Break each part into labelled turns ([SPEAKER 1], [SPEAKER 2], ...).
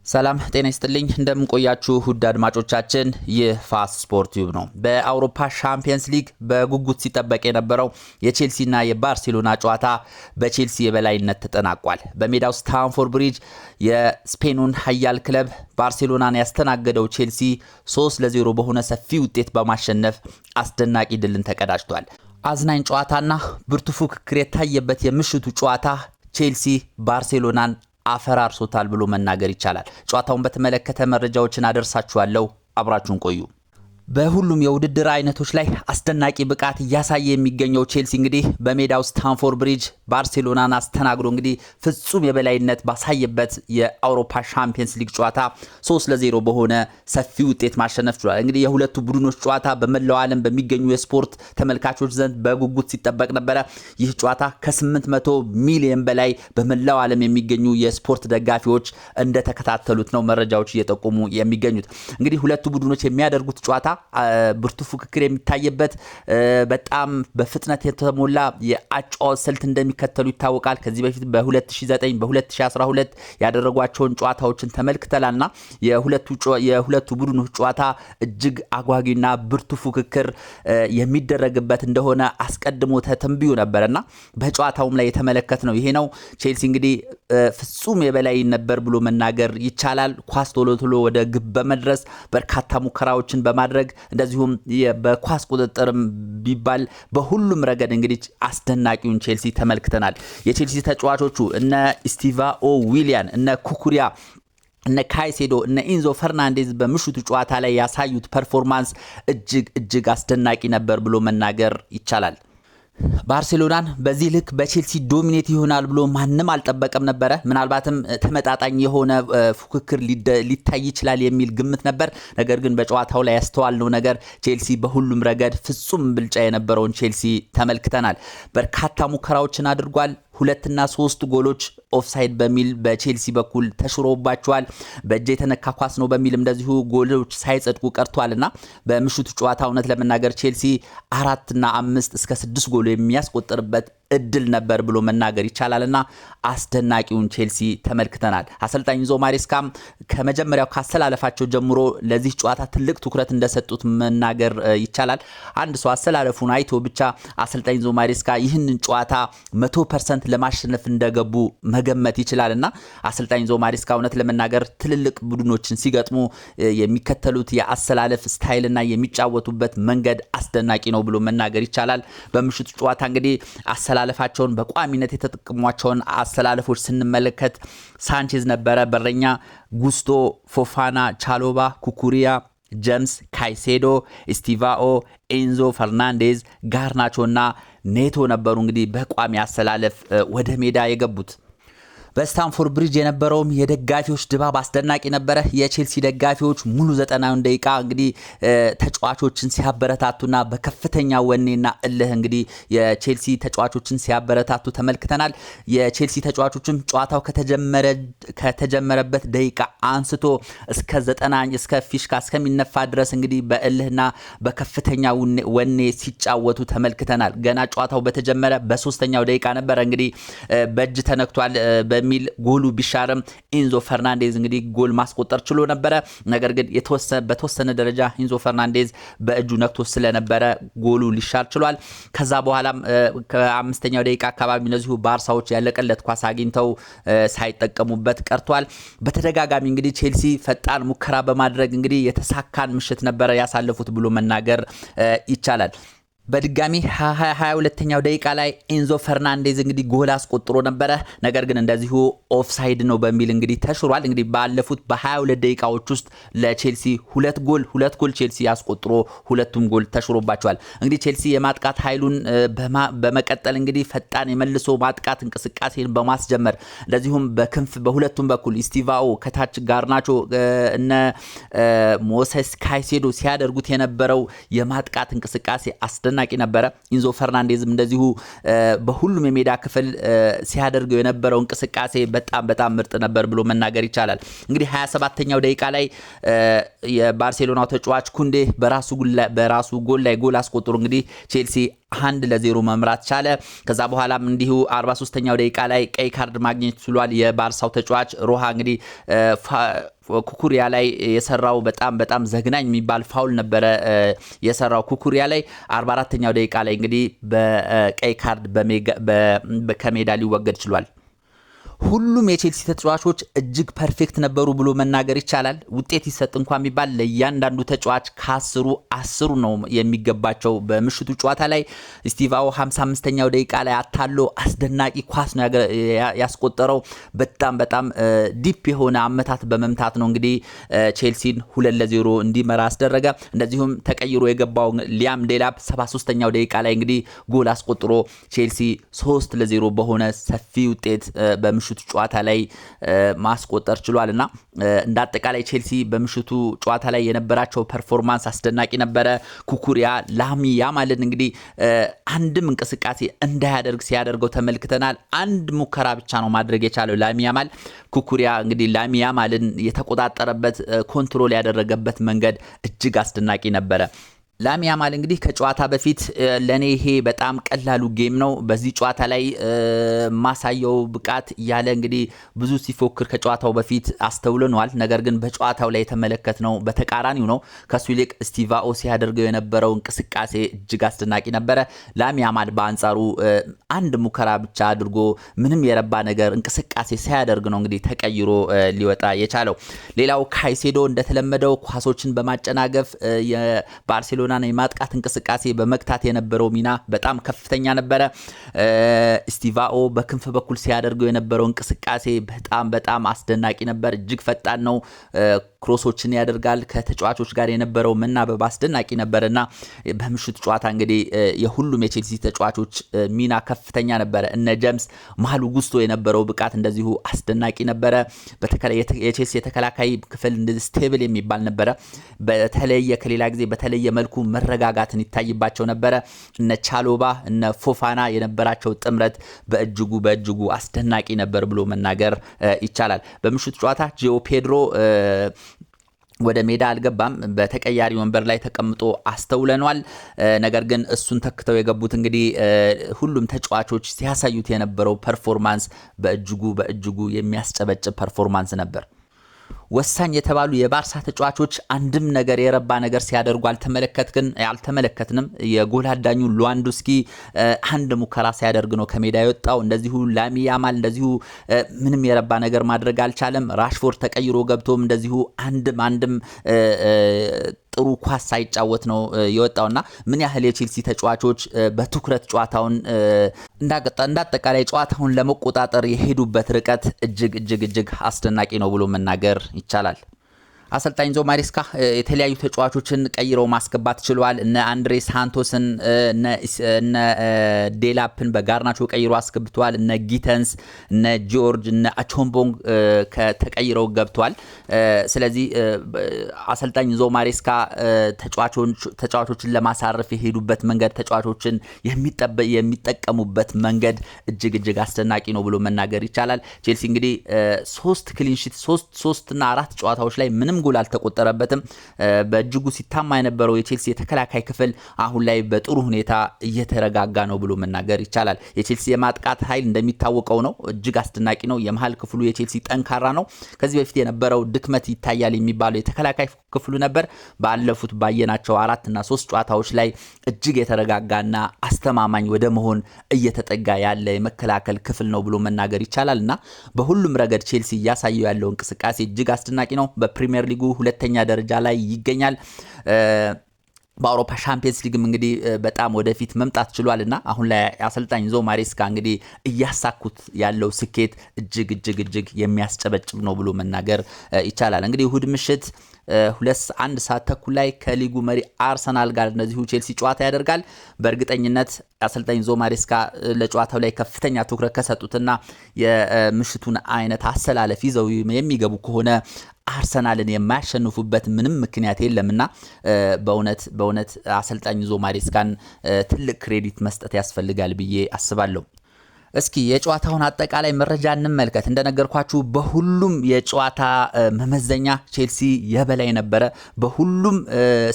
[SPEAKER 1] ሰላም ጤና ይስጥልኝ እንደምን ቆያችሁ ውድ አድማጮቻችን የፋስ ስፖርት ዩብ ነው። በአውሮፓ ሻምፒየንስ ሊግ በጉጉት ሲጠበቅ የነበረው የቼልሲና የባርሴሎና ጨዋታ በቼልሲ የበላይነት ተጠናቋል። በሜዳው ስታንፎርድ ብሪጅ የስፔኑን ኃያል ክለብ ባርሴሎናን ያስተናገደው ቼልሲ 3-0 በሆነ ሰፊ ውጤት በማሸነፍ አስደናቂ ድልን ተቀዳጅቷል። አዝናኝ ጨዋታና ብርቱ ፉክክር የታየበት የምሽቱ ጨዋታ ቼልሲ ባርሴሎናን አፈራርሶታል ብሎ መናገር ይቻላል። ጨዋታውን በተመለከተ መረጃዎችን አደርሳችኋለሁ። አብራችሁን ቆዩ። በሁሉም የውድድር አይነቶች ላይ አስደናቂ ብቃት እያሳየ የሚገኘው ቼልሲ እንግዲህ በሜዳው ስታንፎርድ ብሪጅ ባርሴሎናን አስተናግዶ እንግዲህ ፍጹም የበላይነት ባሳየበት የአውሮፓ ሻምፒየንስ ሊግ ጨዋታ 3-0 በሆነ ሰፊ ውጤት ማሸነፍ ችሏል። እንግዲህ የሁለቱ ቡድኖች ጨዋታ በመላው ዓለም በሚገኙ የስፖርት ተመልካቾች ዘንድ በጉጉት ሲጠበቅ ነበረ። ይህ ጨዋታ ከ800 ሚሊዮን በላይ በመላው ዓለም የሚገኙ የስፖርት ደጋፊዎች እንደተከታተሉት ነው መረጃዎች እየጠቆሙ የሚገኙት። እንግዲህ ሁለቱ ቡድኖች የሚያደርጉት ጨዋታ ብርቱ ፉክክር የሚታየበት በጣም በፍጥነት የተሞላ የአጨዋወት ስልት እንደሚከተሉ ይታወቃል። ከዚህ በፊት በ2009 በ2012 ያደረጓቸውን ጨዋታዎችን ተመልክተናልና የሁለቱ ቡድኖች ጨዋታ እጅግ አጓጊና ብርቱ ፉክክር የሚደረግበት እንደሆነ አስቀድሞ ተተንብዮ ነበርና በጨዋታውም ላይ የተመለከትነው ይሄ ነው። ቼልሲ እንግዲህ ፍጹም የበላይ ነበር ብሎ መናገር ይቻላል። ኳስ ቶሎ ወደ ግብ በመድረስ በርካታ ሙከራዎችን በማድረግ እንደዚሁም በኳስ ቁጥጥርም ቢባል በሁሉም ረገድ እንግዲህ አስደናቂውን ቼልሲ ተመልክተናል። የቼልሲ ተጫዋቾቹ እነ ስቲቫኦ ዊሊያን፣ እነ ኩኩሪያ፣ እነ ካይሴዶ፣ እነ ኢንዞ ፈርናንዴዝ በምሽቱ ጨዋታ ላይ ያሳዩት ፐርፎርማንስ እጅግ አስደናቂ ነበር ብሎ መናገር ይቻላል። ባርሴሎናን በዚህ ልክ በቼልሲ ዶሚኔት ይሆናል ብሎ ማንም አልጠበቀም ነበረ። ምናልባትም ተመጣጣኝ የሆነ ፉክክር ሊታይ ይችላል የሚል ግምት ነበር። ነገር ግን በጨዋታው ላይ ያስተዋልነው ነገር ቼልሲ በሁሉም ረገድ ፍጹም ብልጫ የነበረውን ቼልሲ ተመልክተናል። በርካታ ሙከራዎችን አድርጓል። 2 እና 3 ጎሎች ኦፍሳይድ በሚል በቼልሲ በኩል ተሽሮባቸዋል። በእጅ የተነካ ኳስ ነው በሚልም እንደዚሁ ጎሎች ሳይጸድቁ ቀርቷልና በምሽቱ ጨዋታ እውነት ለመናገር ቼልሲ 4 እና 5 እስከ 6 ጎል የሚያስቆጥርበት እድል ነበር ብሎ መናገር ይቻላልና አስደናቂውን ቼልሲ ተመልክተናል። አሰልጣኝ ኢንዞ ማሬስካም ከመጀመሪያው ካሰላለፋቸው ጀምሮ ለዚህ ጨዋታ ትልቅ ትኩረት እንደሰጡት መናገር ይቻላል። አንድ ሰው አሰላለፉን አይቶ ብቻ አሰልጣኝ ኢንዞ ማሬስካ ይህንን ጨዋታ 100% ለማሸነፍ እንደገቡ መገመት ይችላልና አሰልጣኝ ኢንዞ ማሬስካ እውነት ለመናገር ትልልቅ ቡድኖችን ሲገጥሙ የሚከተሉት የአሰላለፍ ስታይልና የሚጫወቱበት መንገድ አስደናቂ ነው ብሎ መናገር ይቻላል። በምሽቱ ጨዋታ እንግዲህ አሰላለፋቸውን በቋሚነት የተጠቀሟቸውን አሰላለፎች ስንመለከት ሳንቼዝ ነበረ በረኛ፣ ጉስቶ፣ ፎፋና፣ ቻሎባ፣ ኩኩሪያ፣ ጀምስ፣ ካይሴዶ፣ ስቲቫኦ፣ ኤንዞ ፈርናንዴዝ፣ ጋርናቾና ኔቶ ነበሩ እንግዲህ በቋሚ አሰላለፍ ወደ ሜዳ የገቡት። በስታንፎርድ ብሪጅ የነበረውም የደጋፊዎች ድባብ አስደናቂ ነበረ። የቼልሲ ደጋፊዎች ሙሉ 90 ደቂቃ እንግዲህ ተጫዋቾችን ሲያበረታቱና በከፍተኛ ወኔና እልህ እንግዲህ የቼልሲ ተጫዋቾችን ሲያበረታቱ ተመልክተናል። የቼልሲ ተጫዋቾችም ጨዋታው ከተጀመረበት ደቂቃ አንስቶ እስከ 90 እስከ ፊሽካ እስከሚነፋ ድረስ እንግዲህ በእልህና በከፍተኛ ወኔ ሲጫወቱ ተመልክተናል። ገና ጨዋታው በተጀመረ በ3ኛው ደቂቃ ነበረ እንግዲህ በእጅ ተነክቷል በሚል ጎሉ ቢሻርም ኢንዞ ፈርናንዴዝ እንግዲህ ጎል ማስቆጠር ችሎ ነበረ። ነገር ግን በተወሰነ ደረጃ ኢንዞ ፈርናንዴዝ በእጁ ነክቶ ስለነበረ ጎሉ ሊሻር ችሏል። ከዛ በኋላም ከ5ኛው ደቂቃ አካባቢ እነዚሁ ባርሳዎች ያለቀለት ኳስ አግኝተው ሳይጠቀሙበት ቀርቷል። በተደጋጋሚ እንግዲህ ቼልሲ ፈጣን ሙከራ በማድረግ እንግዲህ የተሳካን ምሽት ነበረ ያሳለፉት ብሎ መናገር ይቻላል። በድጋሚ 22ኛው ደቂቃ ላይ ኢንዞ ፈርናንዴዝ እንግዲህ ጎል አስቆጥሮ ነበረ። ነገር ግን እንደዚሁ ኦፍሳይድ ነው በሚል እንግዲህ ተሽሯል። እንግዲህ ባለፉት በ22 ደቂቃዎች ውስጥ ለቼልሲ ሁለት ጎል ቼልሲ አስቆጥሮ ሁለቱም ጎል ተሽሮባቸዋል። እንግዲህ ቼልሲ የማጥቃት ኃይሉን በመቀጠል እንግዲህ ፈጣን የመልሶ ማጥቃት እንቅስቃሴን በማስጀመር እንደዚሁም በክንፍ በሁለቱም በኩል ስቲቫኦ ከታች ጋርናቾ እነ ሞሴስ ካይሴዶ ሲያደርጉት የነበረው የማጥቃት እንቅስቃሴ አስደናቂ ነበረ። ኢንዞ ፈርናንዴዝም እንደዚሁ በሁሉም የሜዳ ክፍል ሲያደርገው የነበረው እንቅስቃሴ በጣም ምርጥ ነበር ብሎ መናገር ይቻላል። እንግዲህ 27ኛው ደቂቃ ላይ የባርሴሎናው ተጫዋች ኩንዴ በራሱ ጎል ላይ ጎል አስቆጥሮ እንግዲህ ቼልሲ 1-0 መምራት ቻለ። ከዛ በኋላም እንዲሁ 43ኛው ደቂቃ ላይ ቀይ ካርድ ማግኘት ችሏል የባርሳው ተጫዋች ሮሃ እንግዲህ ኩኩሪያ ላይ የሰራው በጣም ዘግናኝ የሚባል ፋውል ነበረ የሰራው ኩኩሪያ ላይ 44ኛው ደቂቃ ላይ እንግዲህ በቀይ ካርድ ከሜዳ ሊወገድ ችሏል። ሁሉም የቼልሲ ተጫዋቾች እጅግ ፐርፌክት ነበሩ ብሎ መናገር ይቻላል። ውጤት ይሰጥ እንኳን የሚባል ለእያንዳንዱ ተጫዋች ከ10 10 ነው የሚገባቸው። በምሽቱ ጨዋታ ላይ ስቲቫኦ 55ኛው ደቂቃ ላይ አታሎ አስደናቂ ኳስ ነው ያስቆጠረው። በጣም ዲፕ የሆነ አመታት በመምታት ነው እንግዲህ ቼልሲን 2-0 እንዲመራ አስደረገ። እንደዚሁም ተቀይሮ የገባው ሊያም ዴላፕ 73ኛው ደቂቃ ላይ እንግዲህ ጎል አስቆጥሮ ቼልሲ 3-0 በሆነ ሰፊ ውጤት በምሽቱ ጨዋታ ላይ ማስቆጠር ችሏልና እንደ አጠቃላይ ቼልሲ በምሽቱ ጨዋታ ላይ የነበራቸው ፐርፎርማንስ አስደናቂ ነበረ። ኩኩሪያ ላሚ ያማልን እንግዲህ አንድም እንቅስቃሴ እንዳያደርግ ሲያደርገው ተመልክተናል። አንድ ሙከራ ብቻ ነው ማድረግ የቻለው ላሚ ያማል። ኩኩሪያ እንግዲህ ላሚ ያማልን የተቆጣጠረበት ኮንትሮል ያደረገበት መንገድ እጅግ አስደናቂ ነበረ። ላሚ ያማል እንግዲህ ከጨዋታ በፊት ለኔ ይሄ በጣም ቀላሉ ጌም ነው በዚህ ጨዋታ ላይ ማሳየው ብቃት ያለ እንግዲህ ብዙ ሲፎክር ከጨዋታው በፊት አስተውለናል። ነገር ግን በጨዋታው ላይ የተመለከትነው በተቃራኒው ነው። ከሱ ይልቅ ስቲቫኦ ሲያደርገው የነበረው እንቅስቃሴ እጅግ አስደናቂ ነበረ። ላሚ ያማል በአንጻሩ አንድ ሙከራ ብቻ አድርጎ ምንም የረባ ነገር እንቅስቃሴ ሳያደርግ ነው እንግዲህ ተቀይሮ ሊወጣ የቻለው። ሌላው ካይሴዶ እንደተለመደው ኳሶችን በማጨናገፍ የባርሴሎና የማጥቃት እንቅስቃሴ በመክታት የነበረው ሚና በጣም ከፍተኛ ነበረ። ስቲቫኦ በክንፍ በኩል ሲያደርገው የነበረው እንቅስቃሴ በጣም አስደናቂ ነበር። እጅግ ፈጣን ነው። ክሮሶችን ያደርጋል። ከተጫዋቾች ጋር የነበረው መናበብ አስደናቂ ነበርና በምሽቱ ጨዋታ እንግዲህ የሁሉም የቼልሲ ተጫዋቾች ሚና ከፍተኛ ነበረ። እነ ጀምስ መሀሉ ጉስቶ የነበረው ብቃት እንደዚሁ አስደናቂ ነበረ። የቼልሲ የተከላካይ ክፍል ስቴብል የሚባል ነበረ። ከሌላ ጊዜ በተለየ መልኩ መረጋጋትን ይታይባቸው ነበረ። እነ ቻሎባ እነ ፎፋና የነበራቸው ጥምረት በእጅጉ አስደናቂ ነበር ብሎ መናገር ይቻላል። በምሽቱ ጨዋታ ጂኦ ፔድሮ ወደ ሜዳ አልገባም። በተቀያሪ ወንበር ላይ ተቀምጦ አስተውለናል። ነገር ግን እሱን ተክተው የገቡት እንግዲህ ሁሉም ተጫዋቾች ሲያሳዩት የነበረው ፐርፎርማንስ በእጅጉ የሚያስጨበጭብ ፐርፎርማንስ ነበር። ወሳኝ የተባሉ የባርሳ ተጫዋቾች አንድም ነገር የረባ ነገር ሲያደርጉ አልተመለከትንም። የጎል አዳኙ ሉዋንዶስኪ አንድ ሙከራ ሲያደርግ ነው ከሜዳ የወጣው። እንደዚሁ ላሚ ያማል እንደዚሁ ምንም የረባ ነገር ማድረግ አልቻለም። ራሽፎርድ ተቀይሮ ገብቶም እንደዚሁ አንድም ጥሩ ኳስ ሳይጫወት ነው የወጣውና ምን ያህል የቼልሲ ተጫዋቾች በትኩረት ጨዋታውን እንዳጠቃላይ ጨዋታውን ለመቆጣጠር የሄዱበት ርቀት እጅግ አስደናቂ ነው ብሎ መናገር ይቻላል። አሰልጣኝ ኢንዞ ማሬስካ የተለያዩ ተጫዋቾችን ቀይረው ማስገባት ችሏል። እነ አንድሬ ሳንቶስን እነ ዴላፕን በጋርናቾ ቀይሮ አስገብቷል። እነ ጊተንስ እነ ጆርጅ እነ አቾምቦንግ ተቀይረው ገብቷል። ስለዚህ አሰልጣኝ ኢንዞ ማሬስካ ተጫዋቾችን ለማሳረፍ የሄዱበት መንገድ ተጫዋቾችን የሚጠቀሙበት መንገድ እጅግ አስደናቂ ነው ብሎ መናገር ይቻላል። ቼልሲ እንግዲህ 3 ክሊን ሺት 3 እና 4 ጨዋታዎች ላይ ምንም ጎል አልተቆጠረበትም። በእጅጉ ሲታማ የነበረው የቼልሲ የተከላካይ ክፍል አሁን ላይ በጥሩ ሁኔታ እየተረጋጋ ነው ብሎ መናገር ይቻላል። የቼልሲ የማጥቃት ኃይል እንደሚታወቀው ነው እጅግ አስደናቂ ነው። የመሃል ክፍሉ የቼልሲ ጠንካራ ነው። ከዚህ በፊት የነበረው ድክመት ይታያል የሚባለው የተከላካይ ክፍሉ ነበር። ባለፉት ባየናቸው 4 እና 3 ጨዋታዎች ላይ እጅግ የተረጋጋና አስተማማኝ ወደ መሆን እየተጠጋ ያለ የመከላከል ክፍል ነው ብሎ መናገር ይቻላልና በሁሉም ረገድ ቼልሲ እያሳየው ያለው እንቅስቃሴ እጅግ አስደናቂ ነው። በፕሪሚየር ሊጉ 2ኛ ደረጃ ላይ ይገኛል። በአውሮፓ ሻምፒየንስ ሊግም እንግዲህ በጣም ወደፊት መምጣት ችሏልና አሁን ላይ አሰልጣኝ ኢንዞ ማሬስካ እንግዲህ እያሳኩት ያለው ስኬት እጅግ የሚያስጨበጭብ ነው ብሎ መናገር ይቻላል። እንግዲህ እሁድ ምሽት 1 ሰዓት ተኩል ላይ ከሊጉ መሪ አርሰናል ጋር እንደዚሁ ቼልሲ ጨዋታ ያደርጋል። በእርግጠኝነት አሰልጣኝ ኢንዞ ማሬስካ ለጨዋታው ላይ ከፍተኛ ትኩረት ከሰጡትና የምሽቱን አይነት አሰላለፍ ይዘው የሚገቡ ከሆነ አርሰናልን የማያሸንፉበት ምንም ምክንያት የለምና በእውነት አሰልጣኝ ኢንዞ ማሬስካን ትልቅ ክሬዲት መስጠት ያስፈልጋል ብዬ አስባለሁ። እስኪ የጨዋታውን አጠቃላይ መረጃ እንመልከት። እንደነገርኳችሁ በሁሉም የጨዋታ መመዘኛ ቼልሲ የበላይ ነበረ። በሁሉም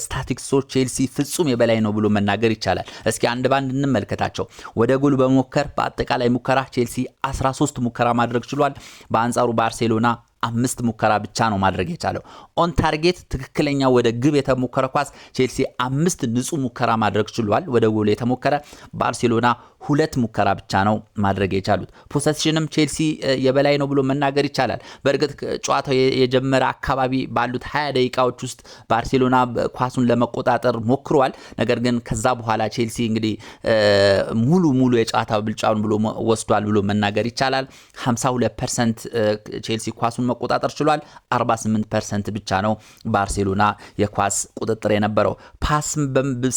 [SPEAKER 1] ስታቲክሶች ቼልሲ ፍጹም የበላይ ነው ብሎ መናገር ይቻላል። እስኪ አንድ ባንድ እንመልከታቸው። ወደ ጎል በመሞከር በአጠቃላይ ሙከራ ቼልሲ 13 ሙከራ ማድረግ ችሏል። በአንጻሩ ባርሴሎና 5 ሙከራ ብቻ ነው ማድረግ የቻለው። ኦን ታርጌት ትክክለኛ ወደ ግብ የተሞከረ ኳስ ቼልሲ 5 ንጹህ ሙከራ ማድረግ ችሏል። ወደ ጎል የተሞከረ ባርሴሎና 2 ሙከራ ብቻ ነው ማድረግ የቻሉት። ፖሰሽንም ቼልሲ የበላይ ነው ብሎ መናገር ይቻላል። በእርግጥ ጨዋታው የጀመረ አካባቢ ባሉት 20 ደቂቃዎች ውስጥ ባርሴሎና ኳሱን ለመቆጣጠር ሞክሯል። ነገር ግን ከዛ በኋላ ቼልሲ እንግዲህ ሙሉ የጨዋታው ብልጫውን ብሎ ወስዷል ብሎ መናገር ይቻላል። 52% ቼልሲ ኳሱን መቆጣጠር ችሏል። 48% ብቻ ነው ባርሴሎና የኳስ ቁጥጥር የነበረው። ፓስ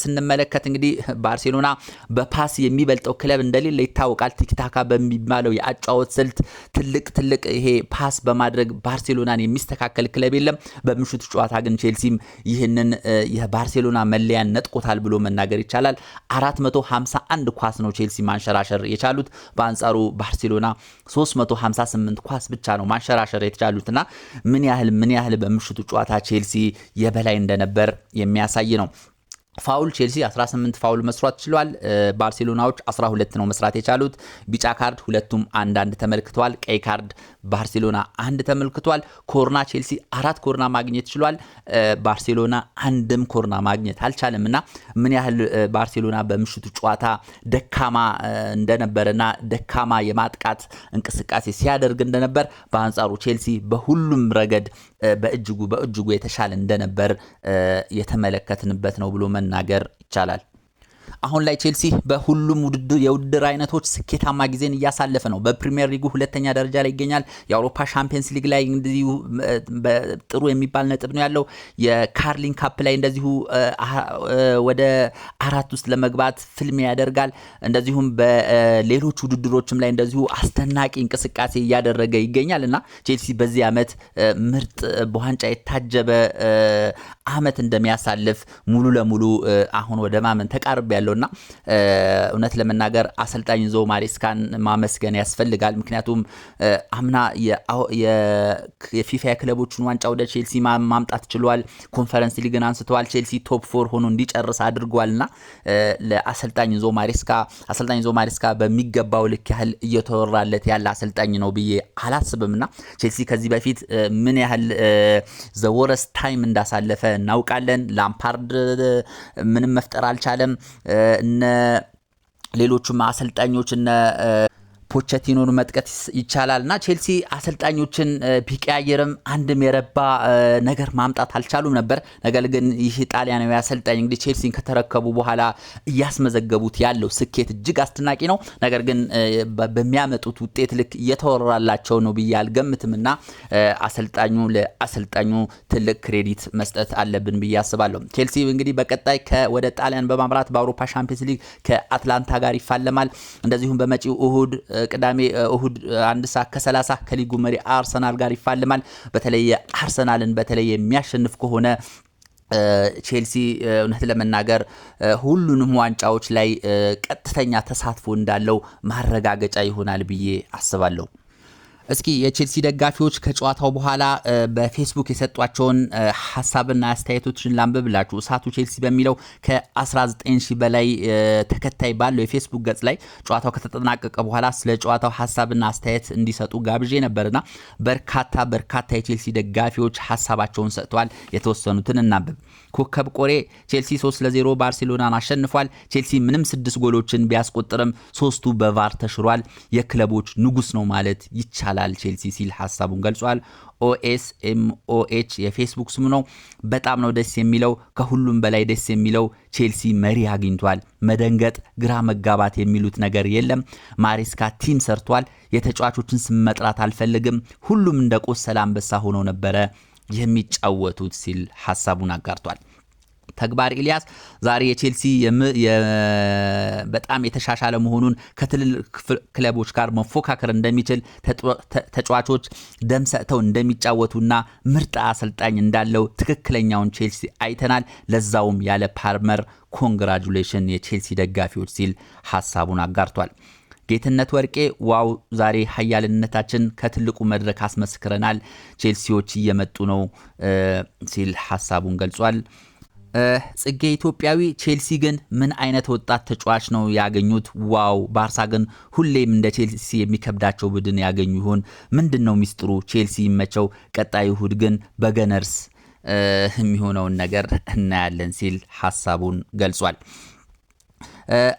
[SPEAKER 1] ስንመለከት እንግዲህ ባርሴሎና በፓስ የሚበልጠው ክለብ እንደሌለ ይታወቃል። ቲክታካ በሚባለው የአጫወት ስልት ትልቅ ይሄ ፓስ በማድረግ ባርሴሎናን የሚስተካከል ክለብ የለም። በምሽቱ ጨዋታ ግን ቼልሲም ይህንን የባርሴሎና መለያን ነጥቆታል ብሎ መናገር ይቻላል። 451 ኳስ ነው ቼልሲ ማንሸራሸር የቻሉት። በአንጻሩ ባርሴሎና 358 ኳስ ብቻ ነው ማንሸራሸር የተቻሉትና ምን ያህል በምሽቱ ጨዋታ ቼልሲ የበላይ እንደነበር የሚያሳይ ነው። ፋውል ቼልሲ 18 ፋውል መስራት ችሏል። ባርሴሎናዎች 12 ነው መስራት የቻሉት። ቢጫ ካርድ ሁለቱም አንድ ተመልክተዋል። ቀይ ካርድ ባርሴሎና 1 ተመልክቷል። ኮርና ቼልሲ 4 ኮርና ማግኘት ችሏል። ባርሴሎና አንድም ኮርና ማግኘት አልቻለምና ምን ያህል ባርሴሎና በምሽቱ ጨዋታ ደካማ እንደነበርና ደካማ የማጥቃት እንቅስቃሴ ሲያደርግ እንደነበር፣ በአንጻሩ ቼልሲ በሁሉም ረገድ በእጅጉ የተሻለ እንደነበር የተመለከትንበት ነው ብሎ መናገር ይቻላል። አሁን ላይ ቼልሲ በሁሉም የውድድር አይነቶች ስኬታማ ጊዜን እያሳለፈ ነው። በፕሪሚየር ሊጉ 2ኛ ደረጃ ላይ ይገኛል። የአውሮፓ ሻምፒየንስ ሊግ ላይ እንደዚሁ ጥሩ የሚባል ነጥብ ነው ያለው። የካርሊንግ ካፕ ላይ እንደዚሁ ወደ 4 ውስጥ ለመግባት ፍልሚያ ያደርጋል። እንደዚሁም በሌሎች ውድድሮችም ላይ እንደዚሁ አስደናቂ እንቅስቃሴ እያደረገ ይገኛልና ቼልሲ በዚህ ዓመት ምርጥ በዋንጫ የታጀበ ዓመት እንደሚያሳልፍ ሙሉ ለሙሉ አሁን ወደ ማመን ተቃርብ ያለውና እውነት ለመናገር አሰልጣኝ ኢንዞ ማሬስካን ማመስገን ያስፈልጋል። ምክንያቱም አምና የፊፋ የክለቦችን ዋንጫ ወደ ቼልሲ ማምጣት ችሏል። ኮንፈረንስ ሊግን አንስተዋል። ቼልሲ ቶፕ 4 ሆኖ እንዲጨርስ አድርጓልና ለአሰልጣኝ ኢንዞ ማሬስካ በሚገባው ልክ ያህል እየተወራለት ያለ አሰልጣኝ ነው ብዬ አላስብምና ቼልሲ ከዚህ በፊት ምን ያህል ዘወረስ ታይም እንዳሳለፈ እናውቃለን። ላምፓርድ ምንም መፍጠር አልቻለም። እነ ሌሎቹም አሰልጣኞች እነ ፖቼቲኖን መጥቀስ ይቻላልና ቼልሲ አሰልጣኞችን ቢቀያየርም አንድም የረባ ነገር ማምጣት አልቻሉም ነበር። ነገር ግን ይህ ጣሊያናዊ አሰልጣኝ እንግዲህ ቼልሲን ከተረከቡ በኋላ እያስመዘገቡት ያለው ስኬት እጅግ አስደናቂ ነው። ነገር ግን በሚያመጡት ውጤት ልክ እየተወራላቸው ነው ብዬ አልገምትምና ለአሰልጣኙ ትልቅ ክሬዲት መስጠት አለብን ብዬ አስባለሁ። ቼልሲ እንግዲህ በቀጣይ ወደ ጣሊያን በማምራት በአውሮፓ ሻምፒየንስ ሊግ ከአትላንታ ጋር ይፋለማል። እንደዚሁም በመጪው እሁድ 1:30 ከሊጉ መሪ አርሰናል ጋር ይፋለማል። በተለይ አርሰናልን የሚያሸንፍ ከሆነ ቼልሲ እውነት ለመናገር ሁሉንም ዋንጫዎች ላይ ቀጥተኛ ተሳትፎ እንዳለው ማረጋገጫ ይሆናል ብዬ አስባለሁ። እስኪ የቼልሲ ደጋፊዎች ከጨዋታው በኋላ በፌስቡክ የሰጧቸውን ሐሳብና አስተያየቶችን ላንብብላችሁ። እሳቱ ቼልሲ በሚለው ከ19000 በላይ ተከታይ ባለው የፌስቡክ ገጽ ላይ ጨዋታው ከተጠናቀቀ በኋላ ስለ ጨዋታው ሐሳብና አስተያየት እንዲሰጡ ጋብዤ ነበርና በርካታ የቼልሲ ደጋፊዎች ሐሳባቸውን ሰጥተዋል። የተወሰኑትን እናንብብ። ኮከብ ቆሬ ቼልሲ 3-0 ባርሴሎናን አሸንፏል። ቼልሲ ምንም 6 ጎሎችን ቢያስቆጥርም 3ቱ በቫር ተሽሯል። የክለቦች ንጉስ ነው ማለት ይቻላል ቼልሲ ሲል ሐሳቡን ገልጿል። OSMOH የፌስቡክ ስሙ ነው። በጣም ነው ደስ የሚለው። ከሁሉም በላይ ደስ የሚለው ቼልሲ መሪ አግኝቷል። መደንገጥ፣ ግራ መጋባት የሚሉት ነገር የለም። ማሬስካ ቲም ሰርቷል። የተጫዋቾችን ስም መጥራት አልፈልግም። ሁሉም እንደ ቆሰለ አንበሳ ሆኖ ነበረ የሚጫወቱት ሲል ሐሳቡን አጋርቷል። ተግባር ኢሊያስ ዛሬ የቼልሲ በጣም የተሻሻለ መሆኑን ከትልልቅ ክለቦች ጋር መፎካከር እንደሚችል ተጫዋቾች ደም ሰጥተው እንደሚጫወቱና ምርጥ አሰልጣኝ እንዳለው ትክክለኛውን ቼልሲ አይተናል። ለዛውም ያለ ፓልመር ኮንግራጁሌሽን የቼልሲ ደጋፊዎች ሲል ሐሳቡን አጋርቷል። ጌትነት ወርቄ ዋው ዛሬ ኃያልነታችን ከትልቁ መድረክ አስመስክረናል። ቼልሲዎች እየመጡ ነው ሲል ሐሳቡን ገልጿል። ጽጌ ኢትዮጵያዊ ቼልሲ ግን ምን አይነት ወጣት ተጫዋች ነው ያገኙት? ዋው! ባርሳ ግን ሁሌም እንደ ቼልሲ የሚከብዳቸው ቡድን ያገኙ ይሆን? ምንድነው ሚስጥሩ? ቼልሲ ይመቸው። ቀጣይ እሁድ ግን በገነርስ የሚሆነውን ነገር እናያለን ሲል ሐሳቡን ገልጿል።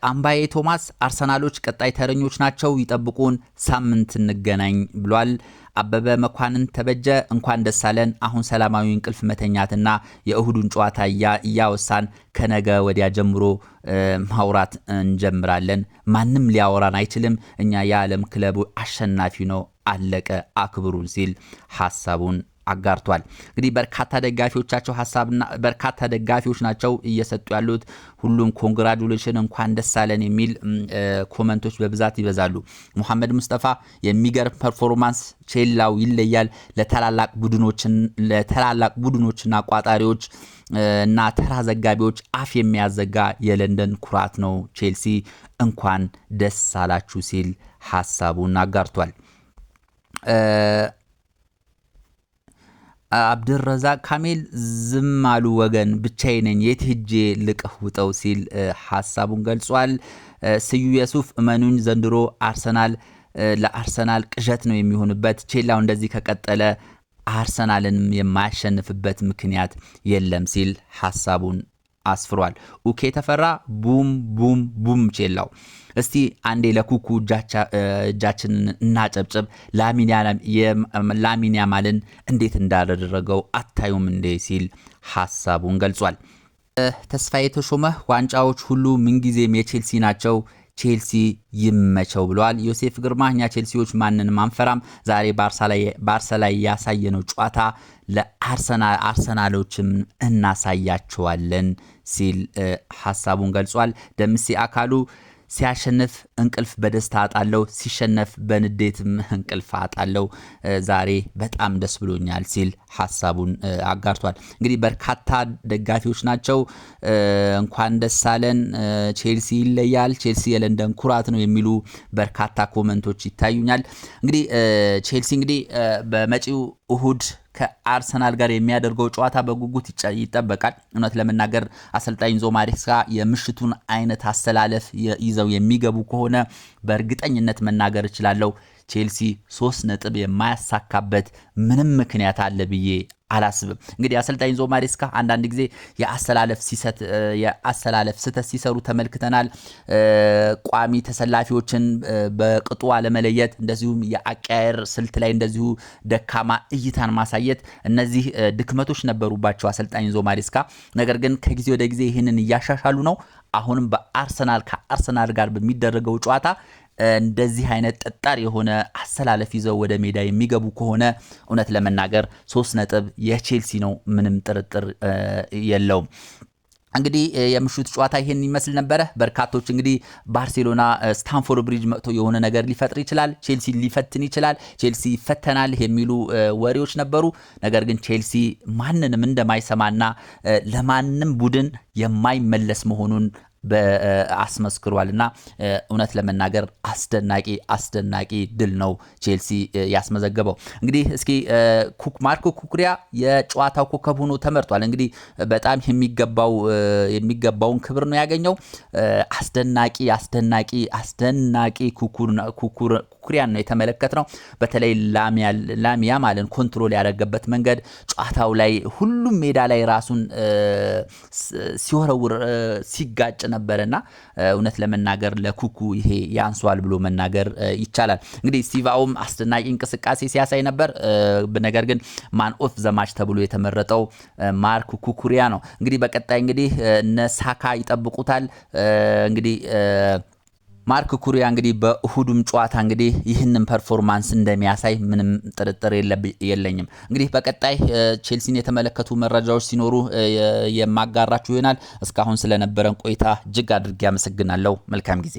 [SPEAKER 1] አምባዬ ቶማስ አርሰናሎች ቀጣይ ተረኞች ናቸው፣ ይጠብቁን፣ ሳምንት እንገናኝ ብሏል። አበበ መኳንን ተበጀ እንኳን ደሳለን። አሁን ሰላማዊ እንቅልፍ መተኛትና የእሁዱን ጨዋታ እያወሳን ከነገ ወዲያ ጀምሮ ማውራት እንጀምራለን። ማንም ሊያወራን አይችልም። እኛ የዓለም ክለቡ አሸናፊ ነው፣ አለቀ፣ አክብሩን ሲል ሐሳቡን አጋርቷል። እንግዲህ በርካታ ደጋፊዎቻቸው ሐሳብና በርካታ ደጋፊዎች ናቸው እየሰጡ ያሉት። ሁሉም ኮንግራጁሌሽን እንኳን ደሳለን የሚል ኮመንቶች በብዛት ይበዛሉ። ሙሐመድ ሙስጠፋ የሚገርም ፐርፎርማንስ፣ ቼላው ይለያል። ለታላላቅ ቡድኖችና ቋጣሪዎች እና ተራ ዘጋቢዎች አፍ የሚያዘጋ የለንደን ኩራት ነው ቼልሲ፣ እንኳን ደስ አላችሁ ሲል ሐሳቡን አጋርቷል። አብድረዛቅ ካሜል ዝም አሉ ወገን፣ ብቻዬ ነኝ፣ የት ሄጄ ልቀውጠው ሲል ሐሳቡን ገልጿል። ስዩ የሱፍ እመኑኝ ዘንድሮ አርሰናል ለአርሰናል ቅዠት ነው የሚሆንበት። ቼላው እንደዚህ ከቀጠለ አርሰናልንም የማያሸንፍበት ምክንያት የለም ሲል ሐሳቡን አስፍሯል። ኡኬ ተፈራ ቡም ቡም ቡም ቼላው። እስቲ አንዴ ለኩኩ እጃችንን እናጨብጭብ። ላሚን ያማልን እንዴት እንዳደረገው አታዩም እንዴ ሲል ሐሳቡን ገልጿል። ተስፋዬ ተሾመ ዋንጫዎች ሁሉ ምንጊዜም የቼልሲ ናቸው፣ ቼልሲ ይመቸው ብለዋል። ዮሴፍ ግርማ እኛ ቼልሲዎች ማንንም አንፈራም፣ ዛሬ ባርሳ ላይ ያሳየነው ጨዋታ ለአርሰናሎችም እናሳያቸዋለን ሲል ሐሳቡን ገልጿል። ደምሴ አካሉ ሲያሸንፍ እንቅልፍ በደስታ አጣለው፣ ሲሸነፍ በንዴትም እንቅልፍ አጣለው፣ ዛሬ በጣም ደስ ብሎኛል ሲል ሐሳቡን አጋርቷል። እንግዲህ በርካታ ደጋፊዎች ናቸው እንኳን ደስ አለን፣ ቼልሲ ይለያል፣ ቼልሲ የለንደን ኩራት ነው የሚሉ በርካታ ኮመንቶች ይታዩኛል። እንግዲህ ቼልሲ እንግዲህ በመጪው እሁድ ከአርሰናል ጋር የሚያደርገው ጨዋታ በጉጉት ይጠበቃል። እውነት ለመናገር አሰልጣኝ ኢንዞ ማሬስካ የምሽቱን አይነት አሰላለፍ ይዘው የሚገቡ ከሆነ በእርግጠኝነት መናገር እችላለሁ ቼልሲ 3 ነጥብ የማያሳካበት ምንም ምክንያት አለ ብዬ አላስብም። እንግዲህ አሰልጣኝ ኢንዞ ማሬስካ አንዳንድ ጊዜ የአሰላለፍ ስህተት ሲሰሩ ተመልክተናል። ቋሚ ተሰላፊዎችን በቅጡ አለመለየት፣ እንደዚሁም የአቀያየር ስልት ላይ እንደዚሁ ደካማ እይታን ማሳየት፣ እነዚህ ድክመቶች ነበሩባቸው አሰልጣኝ ኢንዞ ማሬስካ። ነገር ግን ከጊዜ ወደ ጊዜ ይህንን እያሻሻሉ ነው። አሁንም ከአርሰናል ጋር በሚደረገው ጨዋታ እንደዚህ አይነት ጠጣር የሆነ አሰላለፍ ይዘው ወደ ሜዳ የሚገቡ ከሆነ እውነት ለመናገር 3 ነጥብ የቼልሲ ነው፣ ምንም ጥርጥር የለውም። እንግዲህ የምሽቱ ጨዋታ ይሄን ይመስል ነበረ። በርካቶች እንግዲህ ባርሴሎና ስታንፎርድ ብሪጅ መጥቶ የሆነ ነገር ሊፈጥር ይችላል፣ ቼልሲ ሊፈትን ይችላል፣ ቼልሲ ይፈተናል የሚሉ ወሬዎች ነበሩ። ነገር ግን ቼልሲ ማንንም እንደማይሰማና ለማንም ቡድን የማይመለስ መሆኑን አስመስክሯልና እውነት ለመናገር አስደናቂ ድል ነው ቼልሲ ያስመዘገበው። እንግዲህ እስኪ ማርኮ ኩኩሪያ የጨዋታው ኮከብ ሆኖ ተመርጧል። እንግዲህ በጣም የሚገባውን ክብር ነው ያገኘው። አስደናቂ ኩኩሪያን ነው የተመለከትነው። በተለይ ላሚያ ማለን ኮንትሮል ያደረገበት መንገድ፣ ጨዋታው ላይ ሁሉም ሜዳ ላይ ራሱን ሲወረውር ሲጋጭ ነበርና እውነት ለመናገር ለኩኩ ይሄ ያንሷል ብሎ መናገር ይቻላል። እንግዲህ ስቲቫኦም አስደናቂ እንቅስቃሴ ሲያሳይ ነበር። ነገር ግን ማን ኦፍ ዘማች ተብሎ የተመረጠው ማርክ ኩኩሪያ ነው። እንግዲህ በቀጣይ እንግዲህ ነሳካ ይጠብቁታል። እንግዲህ ማርክ ኩኩሪያ እንግዲህ በእሁዱም ጨዋታ እንግዲህ ይህንን ፐርፎርማንስ እንደሚያሳይ ምንም ጥርጥር የለኝም። እንግዲህ በቀጣይ ቼልሲን የተመለከቱ መረጃዎች ሲኖሩ የማጋራችሁ ይሆናል። እስካሁን ስለነበረን ቆይታ እጅግ አድርጌ አመሰግናለሁ። መልካም ጊዜ